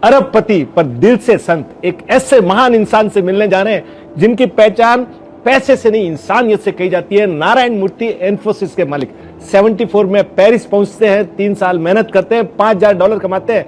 अरबपति पर दिल से संत, एक ऐसे महान इंसान से मिलने जा रहे हैं जिनकी पहचान पैसे से नहीं इंसानियत से कही जाती है। नारायण मूर्ति, इन्फोसिस के मालिक, 74 में पेरिस पहुंचते हैं, 3 साल मेहनत करते हैं, $5000 कमाते हैं,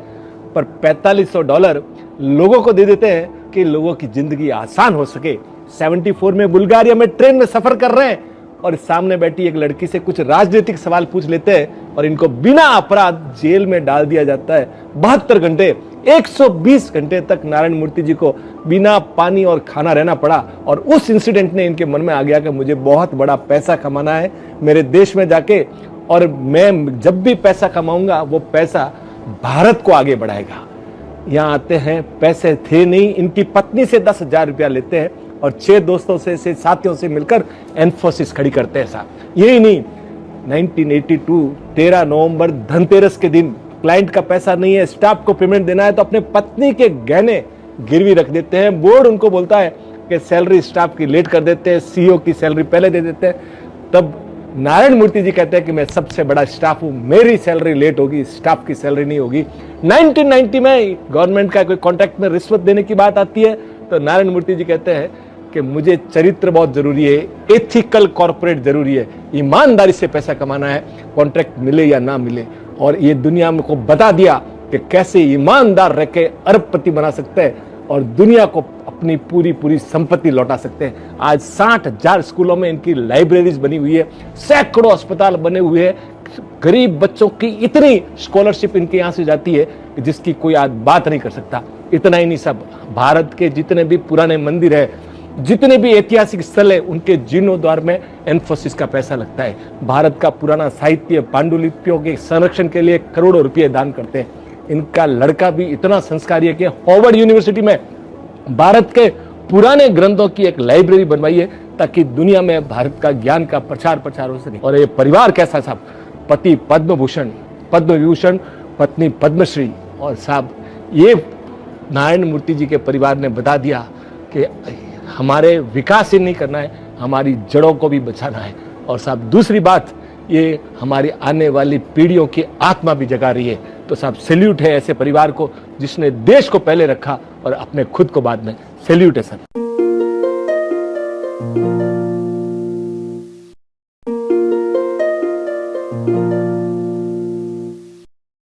पर $4500 लोगों को दे देते हैं कि लोगों की जिंदगी आसान हो सके। 74 में बुल्गारिया में ट्रेन में सफर कर रहे हैं और सामने बैठी एक लड़की से कुछ राजनीतिक सवाल पूछ लेते हैं और इनको बिना अपराध जेल में डाल दिया जाता है। 72 घंटे, 120 घंटे तक नारायण मूर्ति जी को बिना पानी और खाना रहना पड़ा। और उस इंसिडेंट ने इनके मन में आ गया कि मुझे बहुत बड़ा पैसा कमाना है मेरे देश में जाके, और मैं जब भी पैसा कमाऊंगा वो पैसा भारत को आगे बढ़ाएगा। यहाँ आते हैं, पैसे थे नहीं, इनकी पत्नी से 10,000 रुपया लेते हैं और 6 दोस्तों से साथियों से मिलकर इन्फोसिस खड़ी करते हैं। साहब यही नहीं, 1982 13 नवंबर धनतेरस के दिन क्लाइंट का पैसा नहीं है, स्टाफ को पेमेंट देना है, तो अपने पत्नी के गहने गिरवी रख देते हैं। बोर्ड उनको बोलता है कि सैलरी स्टाफ की लेट कर देते हैं, सीईओ की सैलरी पहले दे देते हैं। तब नारायण मूर्ति जी कहते हैं कि मैं सबसे बड़ा स्टाफ हूं, मेरी सैलरी लेट होगी, स्टाफ की सैलरी नहीं होगी। 1990 में गवर्नमेंट का कोई कॉन्ट्रैक्ट में रिश्वत देने की बात आती है तो नारायण मूर्ति जी कहते हैं कि मुझे चरित्र बहुत जरूरी है, एथिकल कॉर्पोरेट जरूरी है, ईमानदारी से पैसा कमाना है, कॉन्ट्रैक्ट मिले या ना मिले। और ये दुनिया में को बता दिया कि कैसे ईमानदार रह के अरबपति बना सकते हैं और दुनिया को अपनी पूरी संपत्ति लौटा सकते हैं। आज 60,000 स्कूलों में इनकी लाइब्रेरीज बनी हुई है, सैकड़ों अस्पताल बने हुए हैं, गरीब बच्चों की इतनी स्कॉलरशिप इनके यहाँ से जाती है कि जिसकी कोई आज बात नहीं कर सकता। इतना ही नहीं, सब भारत के जितने भी पुराने मंदिर है, जितने भी ऐतिहासिक स्थल है, उनके जीर्णोद्धार में इन्फोसिस का पैसा लगता है। भारत का पुराना साहित्य, पांडुलिपियों के संरक्षण के लिए करोड़ों रुपए दान करते हैं। इनका लड़का भी इतना संस्कारी है कि हार्वर्ड यूनिवर्सिटी में भारत के पुराने ग्रंथों की एक लाइब्रेरी बनवाई है ताकि दुनिया में भारत का ज्ञान का प्रचार हो सके। और ये परिवार कैसा साहब, पति पद्म विभूषण, पत्नी पद्मश्री, और साहब ये नारायण मूर्ति जी के परिवार ने बता दिया कि हमारे विकास ही नहीं करना है, हमारी जड़ों को भी बचाना है। और साहब दूसरी बात, ये हमारी आने वाली पीढ़ियों की आत्मा भी जगा रही है। तो साहब सैल्यूट है ऐसे परिवार को जिसने देश को पहले रखा और अपने खुद को बाद में। सैल्यूट है सर।